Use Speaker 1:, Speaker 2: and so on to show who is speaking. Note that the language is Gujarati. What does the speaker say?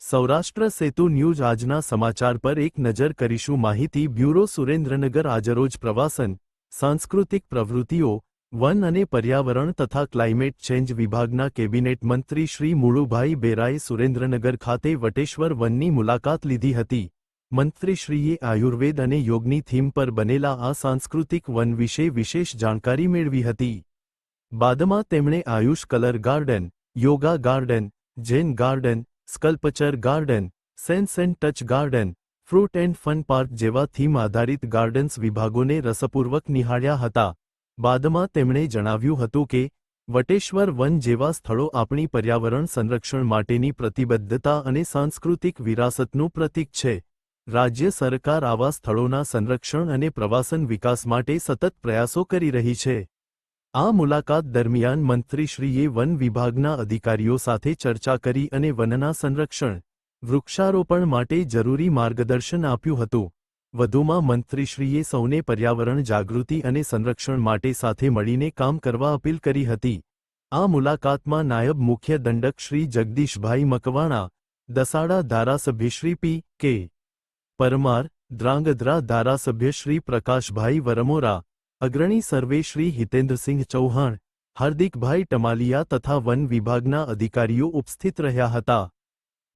Speaker 1: સૌરાષ્ટ્ર સેતુ ન્યૂઝ આજના સમાચાર પર એક નજર કરીશું. માહિતી બ્યુરો સુરેન્દ્રનગર. આજરોજ પ્રવાસન, સાંસ્કૃતિક પ્રવૃત્તિઓ, વન અને પર્યાવરણ તથા ક્લાઇમેટ ચેન્જ વિભાગના કેબિનેટ મંત્રી શ્રી મુળુભાઈ બેરાએ સુરેન્દ્રનગર ખાતે વટેશ્વર વનની મુલાકાત લીધી હતી. મંત્રીશ્રીએ આયુર્વેદ અને યોગની થીમ પર બનેલા આ સાંસ્કૃતિક વન વિશે વિશેષ જાણકારી મેળવી હતી. બાદમાં તેમણે Ayush colour garden, yoga garden, Jain garden, sculpture garden, sense and touch garden, fruit and fun park જેવા થીમ આધારિત ગાર્ડન્સ વિભાગોને રસપૂર્વક નિહાળ્યા હતા. બાદમાં તેમણે જણાવ્યું હતું કે વટેશ્વર વન જેવા સ્થળો આપણી પર્યાવરણ સંરક્ષણ માટેની પ્રતિબદ્ધતા અને સાંસ્કૃતિક વિરાસતનું પ્રતીક છે. રાજ્ય સરકાર આવા સ્થળોના સંરક્ષણ અને પ્રવાસન વિકાસ માટે સતત પ્રયાસો કરી રહી છે. આ મુલાકાત દરમિયાન મંત્રીશ્રીએ વન વિભાગના અધિકારીઓ સાથે ચર્ચા કરી અને વનના સંરક્ષણ, વૃક્ષારોપણ માટે જરૂરી માર્ગદર્શન આપ્યું હતું. વધુમાં મંત્રીશ્રીએ સૌને પર્યાવરણ જાગૃતિ અને સંરક્ષણ માટે સાથે મળીને કામ કરવા અપીલ કરી હતી. આ મુલાકાતમાં નાયબ મુખ્ય દંડક શ્રી જગદીશભાઈ મકવાણા, દસાડા ધારાસભ્ય શ્રી પી. કે. પરમાર, ધ્રાંગધ્રા ધારાસભ્ય શ્રી પ્રકાશભાઈ વરમોરા, અગ્રણી સર્વે શ્રી હિતેન્દ્રસિંહ ચૌહાણ, હાર્દિકભાઈ ટમાલિયા તથા વન વિભાગના અધિકારીઓ ઉપસ્થિત રહ્યા હતા.